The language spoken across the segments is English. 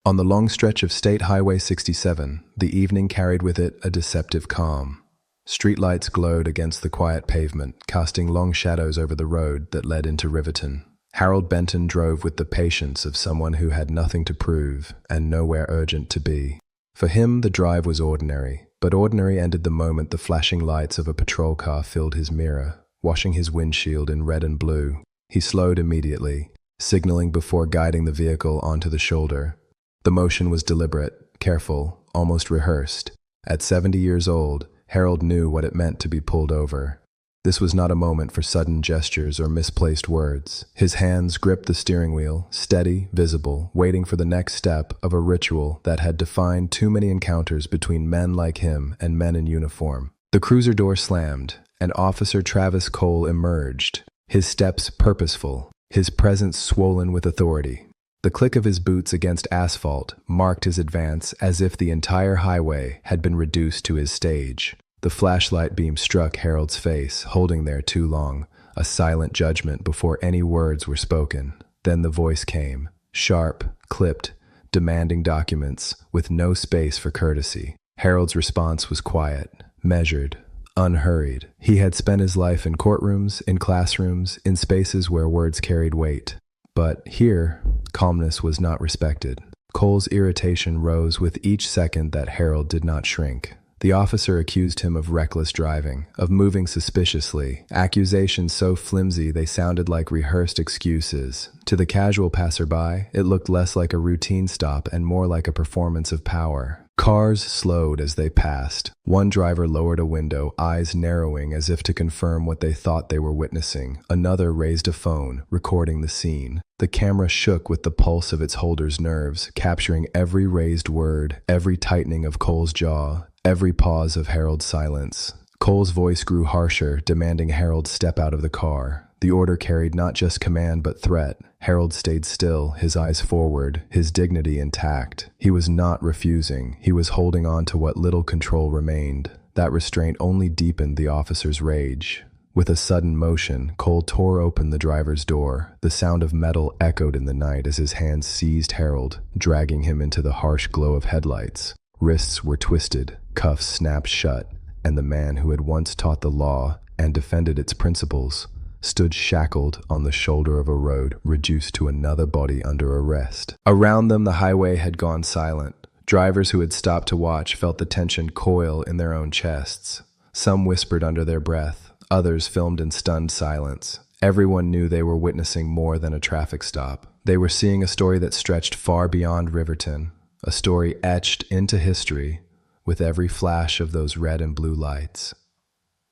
On the long stretch of State Highway 67, the evening carried with it a deceptive calm. Streetlights glowed against the quiet pavement, casting long shadows over the road that led into Riverton. Harold Benton drove with the patience of someone who had nothing to prove and nowhere urgent to be. For him, the drive was ordinary, but ordinary ended the moment the flashing lights of a patrol car filled his mirror, washing his windshield in red and blue. He slowed immediately, signaling before guiding the vehicle onto the shoulder. The motion was deliberate, careful, almost rehearsed. At 70 years old, Harold knew what it meant to be pulled over. This was not a moment for sudden gestures or misplaced words. His hands gripped the steering wheel, steady, visible, waiting for the next step of a ritual that had defined too many encounters between men like him and men in uniform. The cruiser door slammed, and Officer Travis Cole emerged, his steps purposeful, his presence swollen with authority. The click of his boots against asphalt marked his advance as if the entire highway had been reduced to his stage. The flashlight beam struck Harold's face, holding there too long, a silent judgment before any words were spoken. Then the voice came, sharp, clipped, demanding documents, with no space for courtesy. Harold's response was quiet, measured, unhurried. He had spent his life in courtrooms, in classrooms, in spaces where words carried weight. But here, calmness was not respected. Cole's irritation rose with each second that Harold did not shrink. The officer accused him of reckless driving, of moving suspiciously, accusations so flimsy they sounded like rehearsed excuses. To the casual passerby, it looked less like a routine stop and more like a performance of power. Cars slowed as they passed. One driver lowered a window, eyes narrowing as if to confirm what they thought they were witnessing. Another raised a phone, recording the scene. The camera shook with the pulse of its holder's nerves, capturing every raised word, every tightening of Cole's jaw, every pause of Harold's silence. Cole's voice grew harsher, demanding Harold step out of the car. The order carried not just command but threat. Harold stayed still, his eyes forward, his dignity intact. He was not refusing. He was holding on to what little control remained. That restraint only deepened the officer's rage. With a sudden motion, Cole tore open the driver's door. The sound of metal echoed in the night as his hands seized Harold, dragging him into the harsh glow of headlights. Wrists were twisted, cuffs snapped shut, and the man who had once taught the law and defended its principles stood shackled on the shoulder of a road, reduced to another body under arrest. Around them, the highway had gone silent. Drivers who had stopped to watch felt the tension coil in their own chests. Some whispered under their breath, others filmed in stunned silence. Everyone knew they were witnessing more than a traffic stop. They were seeing a story that stretched far beyond Riverton, a story etched into history with every flash of those red and blue lights.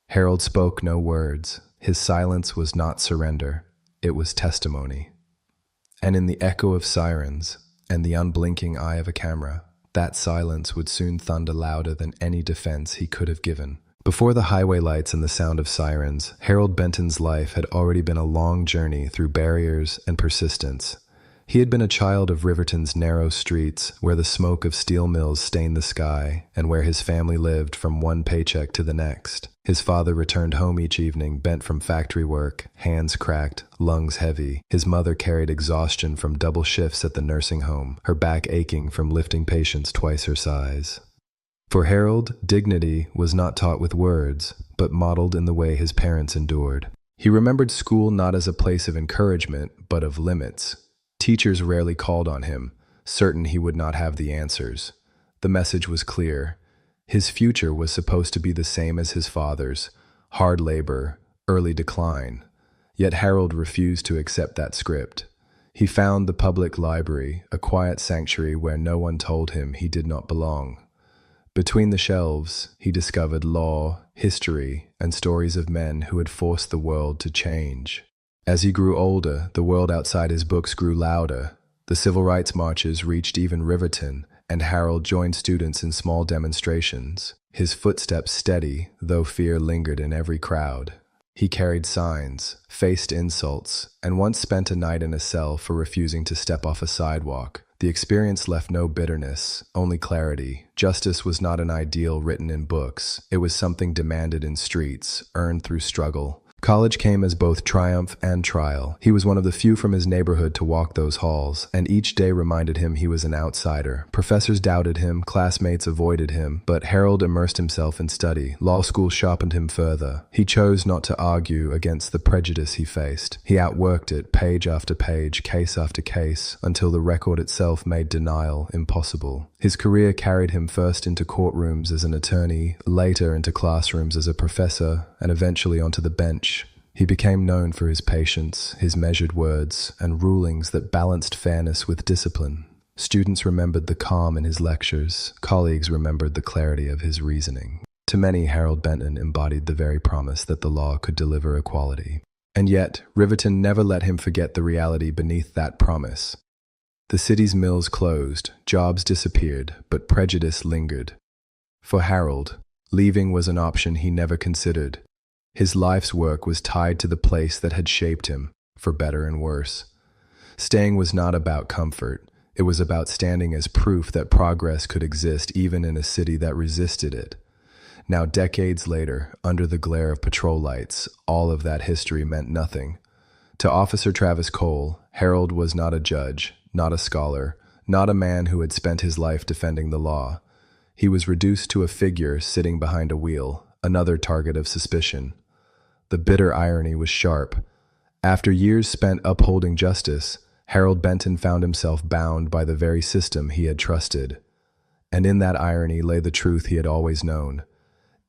Harold spoke no words. His silence was not surrender, it was testimony. And in the echo of sirens and the unblinking eye of a camera, that silence would soon thunder louder than any defense he could have given. Before the highway lights and the sound of sirens, Harold Benton's life had already been a long journey through barriers and persistence. He had been a child of Riverton's narrow streets, where the smoke of steel mills stained the sky, and where his family lived from one paycheck to the next. His father returned home each evening, bent from factory work, hands cracked, lungs heavy. His mother carried exhaustion from double shifts at the nursing home, her back aching from lifting patients twice her size. For Harold, dignity was not taught with words, but modeled in the way his parents endured. He remembered school not as a place of encouragement, but of limits. Teachers rarely called on him, certain he would not have the answers. The message was clear. His future was supposed to be the same as his father's: hard labor, early decline. Yet Harold refused to accept that script. He found the public library, a quiet sanctuary where no one told him he did not belong. Between the shelves, he discovered law, history, and stories of men who had forced the world to change. As he grew older, the world outside his books grew louder. The civil rights marches reached even Riverton, and Harold joined students in small demonstrations, his footsteps steady, though fear lingered in every crowd. He carried signs, faced insults, and once spent a night in a cell for refusing to step off a sidewalk. The experience left no bitterness, only clarity. Justice was not an ideal written in books. It was something demanded in streets, earned through struggle. College came as both triumph and trial. He was one of the few from his neighborhood to walk those halls, and each day reminded him he was an outsider. Professors doubted him, classmates avoided him, but Harold immersed himself in study. Law school sharpened him further. He chose not to argue against the prejudice he faced. He outworked it, page after page, case after case, until the record itself made denial impossible. His career carried him first into courtrooms as an attorney, later into classrooms as a professor, and eventually onto the bench. He became known for his patience, his measured words, and rulings that balanced fairness with discipline. Students remembered the calm in his lectures. Colleagues remembered the clarity of his reasoning. To many, Harold Benton embodied the very promise that the law could deliver equality. And yet, Riverton never let him forget the reality beneath that promise. The city's mills closed, jobs disappeared, but prejudice lingered. For Harold, leaving was an option he never considered. His life's work was tied to the place that had shaped him, for better and worse. Staying was not about comfort. It was about standing as proof that progress could exist even in a city that resisted it. Now, decades later, under the glare of patrol lights, all of that history meant nothing. To Officer Travis Cole, Harold was not a judge, not a scholar, not a man who had spent his life defending the law. He was reduced to a figure sitting behind a wheel, another target of suspicion. The bitter irony was sharp. After years spent upholding justice, Harold Benton found himself bound by the very system he had trusted. And in that irony lay the truth he had always known.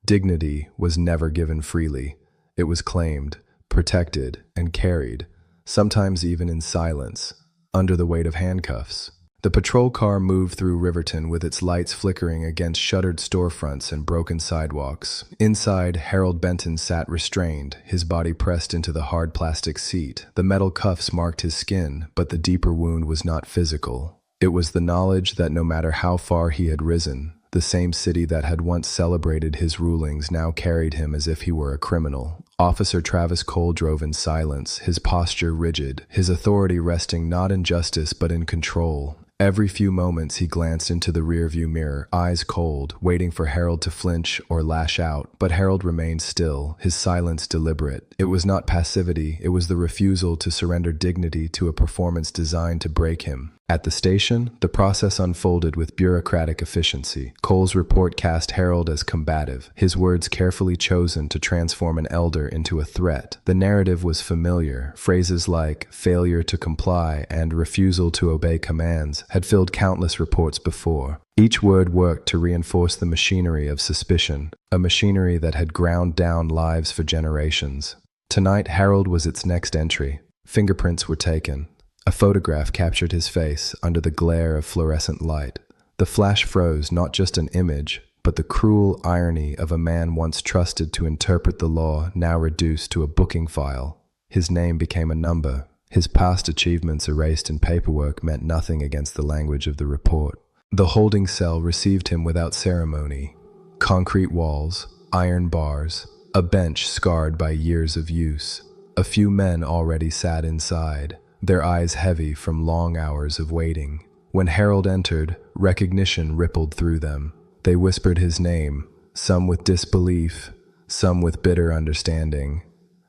Dignity was never given freely. It was claimed, protected, and carried, sometimes even in silence, under the weight of handcuffs. The patrol car moved through Riverton with its lights flickering against shuttered storefronts and broken sidewalks. Inside, Harold Benton sat restrained, his body pressed into the hard plastic seat. The metal cuffs marked his skin, but the deeper wound was not physical. It was the knowledge that no matter how far he had risen, the same city that had once celebrated his rulings now carried him as if he were a criminal. Officer Travis Cole drove in silence, his posture rigid, his authority resting not in justice but in control. Every few moments he glanced into the rearview mirror, eyes cold, waiting for Harold to flinch or lash out. But Harold remained still, his silence deliberate. It was not passivity, it was the refusal to surrender dignity to a performance designed to break him. At the station, the process unfolded with bureaucratic efficiency. Cole's report cast Harold as combative, his words carefully chosen to transform an elder into a threat. The narrative was familiar. Phrases like failure to comply and refusal to obey commands had filled countless reports before. Each word worked to reinforce the machinery of suspicion, a machinery that had ground down lives for generations. Tonight, Harold was its next entry. Fingerprints were taken. A photograph captured his face under the glare of fluorescent light. The flash froze not just an image, but the cruel irony of a man once trusted to interpret the law, now reduced to a booking file. His name became a number. His past achievements erased in paperwork meant nothing against the language of the report. The holding cell received him without ceremony. Concrete walls, iron bars, a bench scarred by years of use. A few men already sat inside, their eyes heavy from long hours of waiting. When Harold entered, recognition rippled through them. They whispered his name, some with disbelief, some with bitter understanding.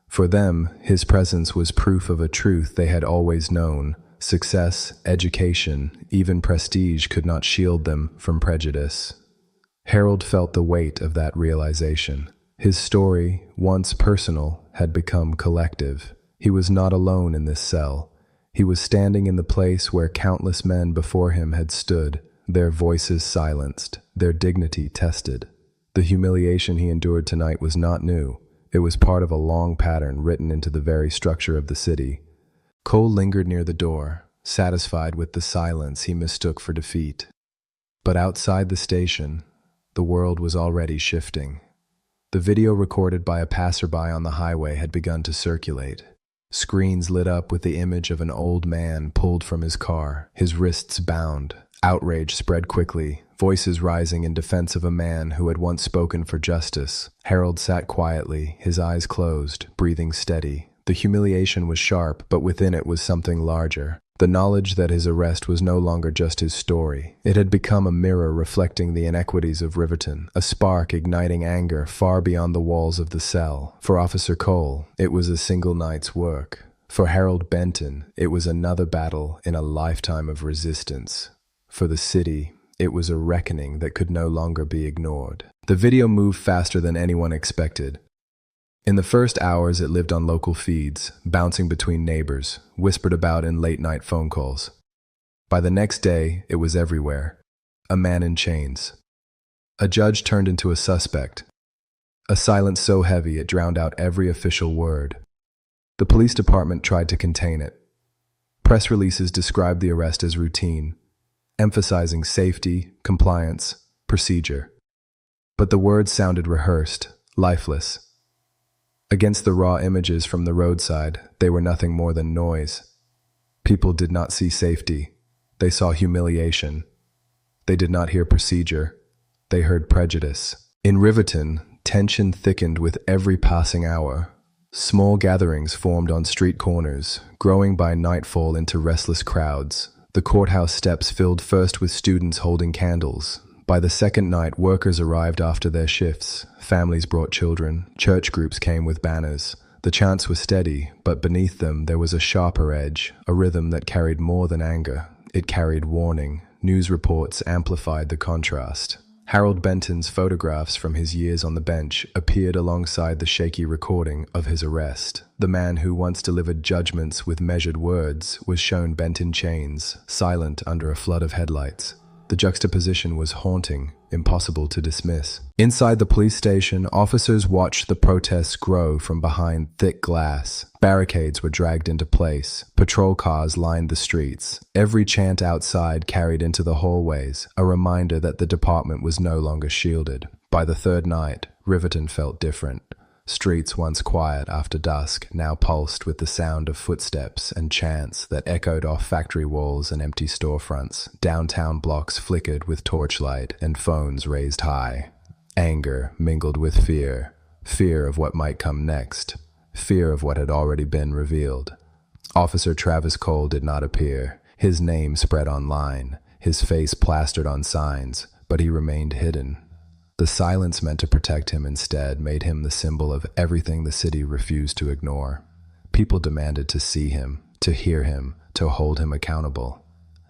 For them, his presence was proof of a truth they had always known. Success, education, even prestige could not shield them from prejudice. Harold felt the weight of that realization. His story, once personal, had become collective. He was not alone in this cell. He was standing in the place where countless men before him had stood, their voices silenced, their dignity tested. The humiliation he endured tonight was not new. It was part of a long pattern written into the very structure of the city. Cole lingered near the door, satisfied with the silence he mistook for defeat. But outside the station, the world was already shifting. The video recorded by a passerby on the highway had begun to circulate. Screens lit up with the image of an old man pulled from his car, his wrists bound. Outrage spread quickly, voices rising in defense of a man who had once spoken for justice. Harold sat quietly, his eyes closed, breathing steady. The humiliation was sharp, but within it was something larger. The knowledge that his arrest was no longer just his story. It had become a mirror reflecting the inequities of Riverton, a spark igniting anger far beyond the walls of the cell. For Officer Cole, it was a single night's work. For Harold Benton, it was another battle in a lifetime of resistance. For the city, it was a reckoning that could no longer be ignored. The video moved faster than anyone expected. In the first hours, it lived on local feeds, bouncing between neighbors, whispered about in late-night phone calls. By the next day, it was everywhere. A man in chains. A judge turned into a suspect. A silence so heavy it drowned out every official word. The police department tried to contain it. Press releases described the arrest as routine, emphasizing safety, compliance, procedure. But the words sounded rehearsed, lifeless. Against the raw images from the roadside, they were nothing more than noise. People did not see safety. They saw humiliation. They did not hear procedure. They heard prejudice. In Riverton, tension thickened with every passing hour. Small gatherings formed on street corners, growing by nightfall into restless crowds. The courthouse steps filled first with students holding candles. By the second night, workers arrived after their shifts. Families brought children. Church groups came with banners. The chants were steady, but beneath them there was a sharper edge, a rhythm that carried more than anger. It carried warning. News reports amplified the contrast. Harold Benton's photographs from his years on the bench appeared alongside the shaky recording of his arrest. The man who once delivered judgments with measured words was shown bent in chains, silent under a flood of headlights. The juxtaposition was haunting, impossible to dismiss. Inside the police station, officers watched the protests grow from behind thick glass. Barricades were dragged into place. Patrol cars lined the streets. Every chant outside carried into the hallways, a reminder that the department was no longer shielded. By the third night, Riverton felt different. Streets once quiet after dusk now pulsed with the sound of footsteps and chants that echoed off factory walls and empty storefronts. Downtown blocks flickered with torchlight and phones raised high. Anger mingled with fear. Fear of what might come next. Fear of what had already been revealed. Officer Travis Cole did not appear. His name spread online, his face plastered on signs, but he remained hidden. The silence meant to protect him instead made him the symbol of everything the city refused to ignore. People demanded to see him, to hear him, to hold him accountable.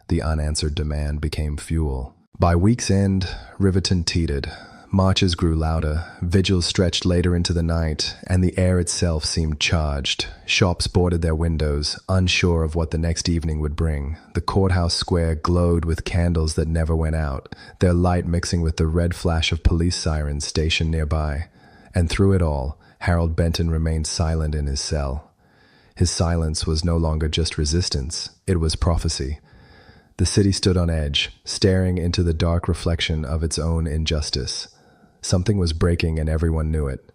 The unanswered demand became fuel. By week's end, Riverton teetered. Marches grew louder, vigils stretched later into the night, and the air itself seemed charged. Shops boarded their windows, unsure of what the next evening would bring. The courthouse square glowed with candles that never went out, their light mixing with the red flash of police sirens stationed nearby. And through it all, Harold Benton remained silent in his cell. His silence was no longer just resistance, it was prophecy. The city stood on edge, staring into the dark reflection of its own injustice. Something was breaking and everyone knew it.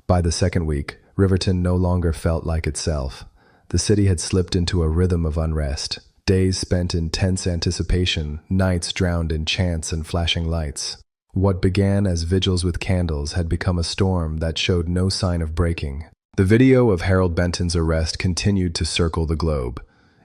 By the second week, Riverton no longer felt like itself. The city had slipped into a rhythm of unrest. Days spent in tense anticipation, nights drowned in chants and flashing lights. What began as vigils with candles had become a storm that showed no sign of breaking. The video of Harold Benton's arrest continued to circle the globe.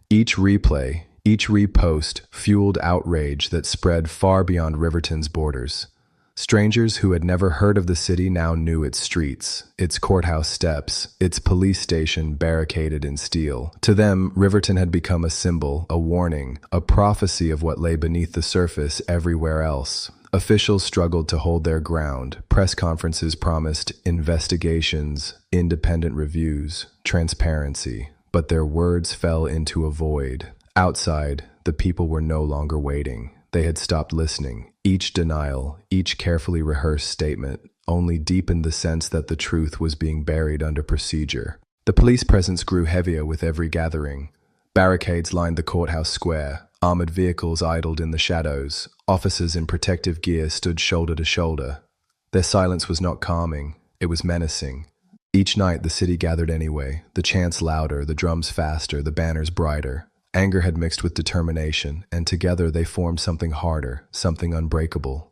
Each replay, each repost fueled outrage that spread far beyond Riverton's borders. Strangers who had never heard of the city now knew its streets, its courthouse steps, its police station barricaded in steel. To them, Riverton had become a symbol, a warning, a prophecy of what lay beneath the surface everywhere else. Officials struggled to hold their ground. Press conferences promised investigations, independent reviews, transparency, but their words fell into a void. Outside, the people were no longer waiting. They had stopped listening. Each denial, each carefully rehearsed statement, only deepened the sense that the truth was being buried under procedure. The police presence grew heavier with every gathering. Barricades lined the courthouse square. Armored vehicles idled in the shadows. Officers in protective gear stood shoulder to shoulder. Their silence was not calming. It was menacing. Each night the city gathered anyway, the chants louder, the drums faster, the banners brighter. Anger had mixed with determination, and together they formed something harder, something unbreakable.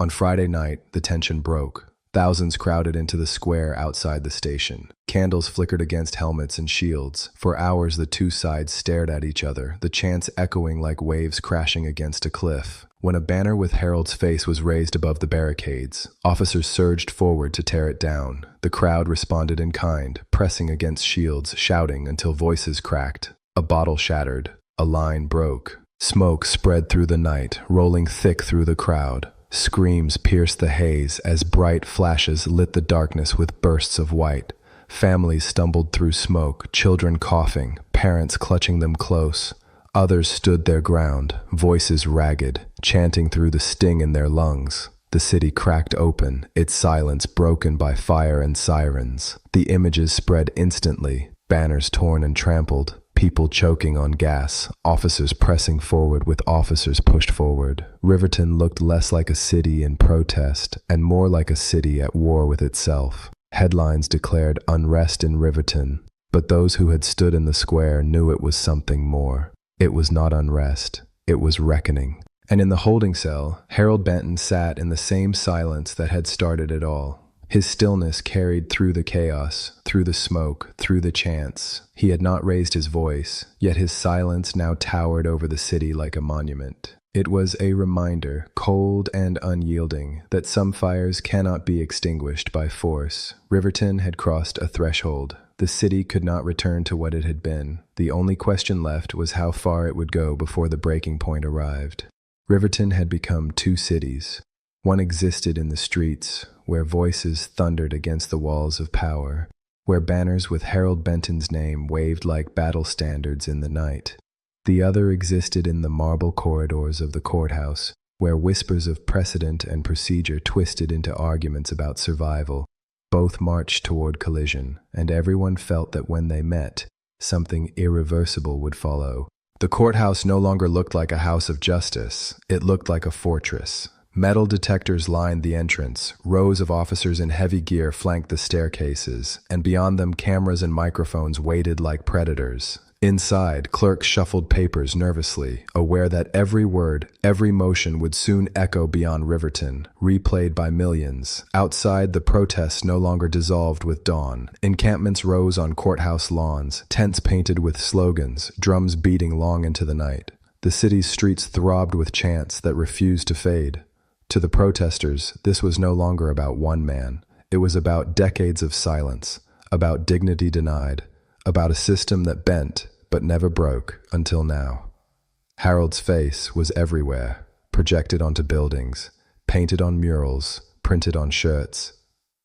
On Friday night, the tension broke. Thousands crowded into the square outside the station. Candles flickered against helmets and shields. For hours the two sides stared at each other, the chants echoing like waves crashing against a cliff. When a banner with Harold's face was raised above the barricades, officers surged forward to tear it down. The crowd responded in kind, pressing against shields, shouting until voices cracked. A bottle shattered. A line broke. Smoke spread through the night, rolling thick through the crowd. Screams pierced the haze as bright flashes lit the darkness with bursts of white. Families stumbled through smoke, children coughing, parents clutching them close. Others stood their ground, voices ragged, chanting through the sting in their lungs. The city cracked open, its silence broken by fire and sirens. The images spread instantly, banners torn and trampled. People choking on gas, officers pressing forward with officers pushed forward. Riverton looked less like a city in protest and more like a city at war with itself. Headlines declared unrest in Riverton, but those who had stood in the square knew it was something more. It was not unrest, it was reckoning. And in the holding cell, Harold Benton sat in the same silence that had started it all. His stillness carried through the chaos, through the smoke, through the chants. He had not raised his voice, yet his silence now towered over the city like a monument. It was a reminder, cold and unyielding, that some fires cannot be extinguished by force. Riverton had crossed a threshold. The city could not return to what it had been. The only question left was how far it would go before the breaking point arrived. Riverton had become two cities. One existed in the streets, where voices thundered against the walls of power, where banners with Harold Benton's name waved like battle standards in the night. The other existed in the marble corridors of the courthouse, where whispers of precedent and procedure twisted into arguments about survival. Both marched toward collision, and everyone felt that when they met, something irreversible would follow. The courthouse no longer looked like a house of justice. It looked like a fortress. Metal detectors lined the entrance, rows of officers in heavy gear flanked the staircases, and beyond them cameras and microphones waited like predators. Inside, clerks shuffled papers nervously, aware that every word, every motion would soon echo beyond Riverton, replayed by millions. Outside, the protests no longer dissolved with dawn. Encampments rose on courthouse lawns, tents painted with slogans, drums beating long into the night. The city's streets throbbed with chants that refused to fade. To the protesters, this was no longer about one man. It was about decades of silence, about dignity denied, about a system that bent but never broke until now. Harold's face was everywhere, projected onto buildings, painted on murals, printed on shirts.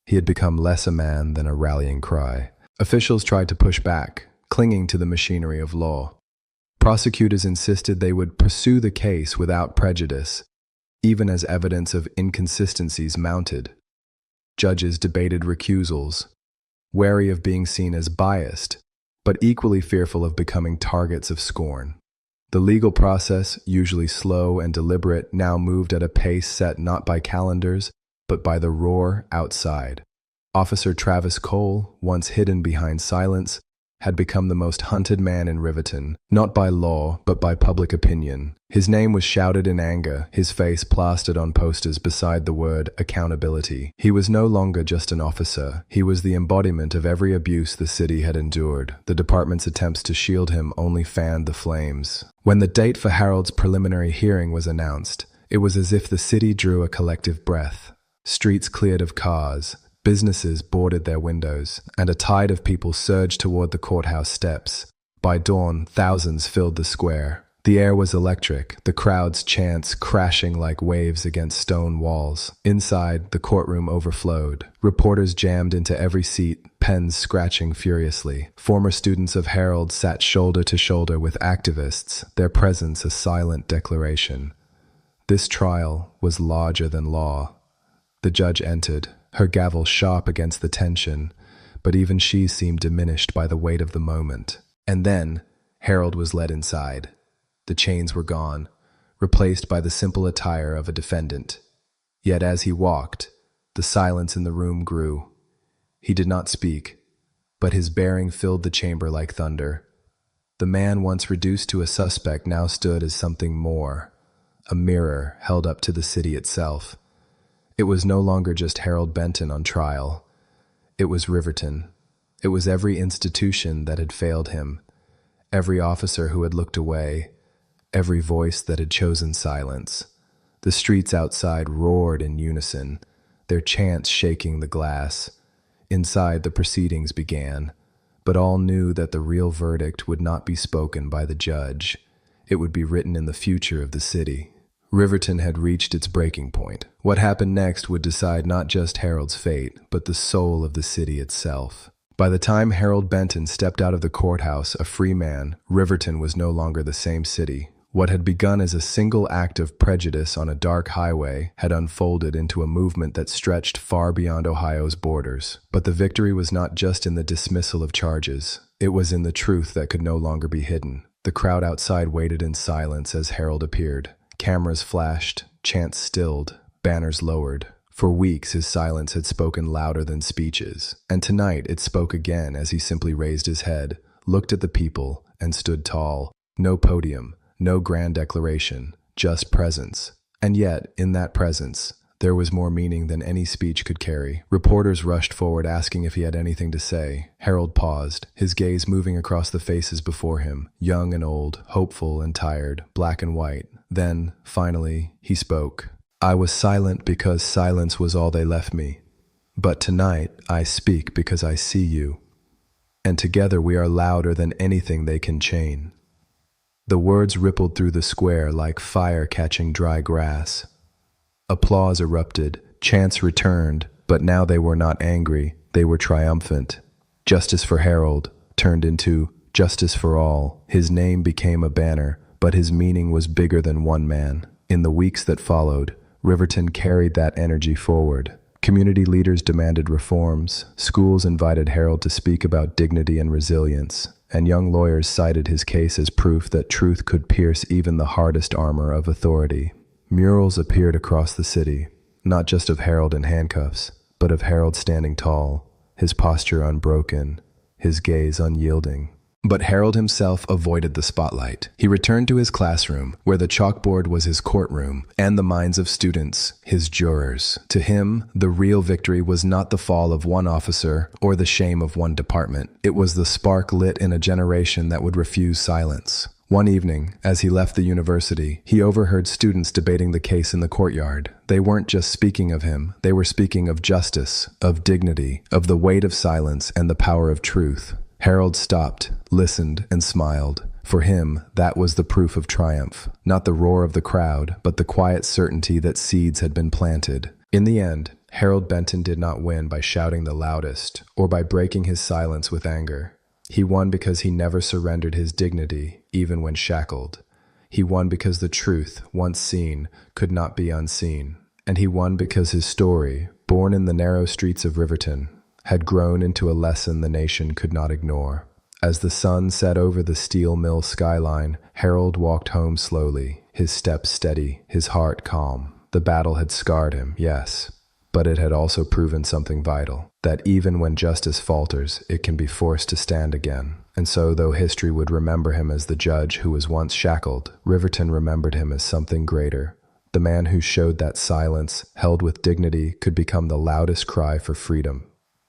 He had become less a man than a rallying cry. Officials tried to push back, clinging to the machinery of law. Prosecutors insisted they would pursue the case without prejudice, even as evidence of inconsistencies mounted. Judges debated recusals, wary of being seen as biased, but equally fearful of becoming targets of scorn. The legal process, usually slow and deliberate, now moved at a pace set not by calendars, but by the roar outside. Officer Travis Cole, once hidden behind silence, had become the most hunted man in Riverton, not by law, but by public opinion. His name was shouted in anger, his face plastered on posters beside the word accountability. He was no longer just an officer. He was the embodiment of every abuse the city had endured. The department's attempts to shield him only fanned the flames. When the date for Harold's preliminary hearing was announced, it was as if the city drew a collective breath. Streets cleared of cars, businesses boarded their windows, and a tide of people surged toward the courthouse steps. By dawn, thousands filled the square. The air was electric, the crowd's chants crashing like waves against stone walls. Inside, the courtroom overflowed. Reporters jammed into every seat, pens scratching furiously. Former students of Harold sat shoulder to shoulder with activists, their presence a silent declaration. This trial was larger than law. The judge entered, her gavel sharp against the tension, but even she seemed diminished by the weight of the moment. And then, Harold was led inside. The chains were gone, replaced by the simple attire of a defendant. Yet as he walked, the silence in the room grew. He did not speak, but his bearing filled the chamber like thunder. The man once reduced to a suspect now stood as something more, a mirror held up to the city itself. It was no longer just Harold Benton on trial. It was Riverton. It was every institution that had failed him, every officer who had looked away, every voice that had chosen silence. The streets outside roared in unison, their chants shaking the glass. Inside, the proceedings began, but all knew that the real verdict would not be spoken by the judge. It would be written in the future of the city. Riverton had reached its breaking point. What happened next would decide not just Harold's fate, but the soul of the city itself. By the time Harold Benton stepped out of the courthouse a free man, Riverton was no longer the same city. What had begun as a single act of prejudice on a dark highway had unfolded into a movement that stretched far beyond Ohio's borders. But the victory was not just in the dismissal of charges. It was in the truth that could no longer be hidden. The crowd outside waited in silence as Harold appeared. Cameras flashed, chants stilled, banners lowered. For weeks his silence had spoken louder than speeches, and tonight it spoke again as he simply raised his head, looked at the people, and stood tall. No podium, no grand declaration, just presence. And yet, in that presence, there was more meaning than any speech could carry. Reporters rushed forward asking if he had anything to say. Harold paused, his gaze moving across the faces before him, young and old, hopeful and tired, black and white. Then, finally, he spoke. "I was silent because silence was all they left me. But tonight, I speak because I see you. And together we are louder than anything they can chain." The words rippled through the square like fire catching dry grass. Applause erupted, chants returned, but now they were not angry, they were triumphant. Justice for Harold turned into justice for all. His name became a banner, but his meaning was bigger than one man. In the weeks that followed, Riverton carried that energy forward. Community leaders demanded reforms, schools invited Harold to speak about dignity and resilience, and young lawyers cited his case as proof that truth could pierce even the hardest armor of authority. Murals appeared across the city, not just of Harold in handcuffs, but of Harold standing tall, his posture unbroken, his gaze unyielding. But Harold himself avoided the spotlight. He returned to his classroom, where the chalkboard was his courtroom, and the minds of students, his jurors. To him, the real victory was not the fall of one officer or the shame of one department. It was the spark lit in a generation that would refuse silence. One evening, as he left the university, he overheard students debating the case in the courtyard. They weren't just speaking of him, they were speaking of justice, of dignity, of the weight of silence and the power of truth. Harold stopped, listened, and smiled. For him, that was the proof of triumph. Not the roar of the crowd, but the quiet certainty that seeds had been planted. In the end, Harold Benton did not win by shouting the loudest, or by breaking his silence with anger. He won because he never surrendered his dignity, even when shackled. He won because the truth, once seen, could not be unseen. And he won because his story, born in the narrow streets of Riverton, had grown into a lesson the nation could not ignore. As the sun set over the steel mill skyline, Harold walked home slowly, his steps steady, his heart calm. The battle had scarred him, yes, but it had also proven something vital, that even when justice falters, it can be forced to stand again. And so, though history would remember him as the judge who was once shackled, Riverton remembered him as something greater. The man who showed that silence, held with dignity, could become the loudest cry for freedom.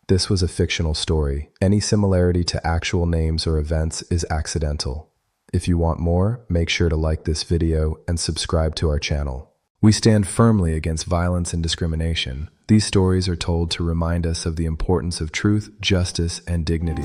This was a fictional story. Any similarity to actual names or events is accidental. If you want more, make sure to like this video and subscribe to our channel. We stand firmly against violence and discrimination. These stories are told to remind us of the importance of truth, justice, and dignity.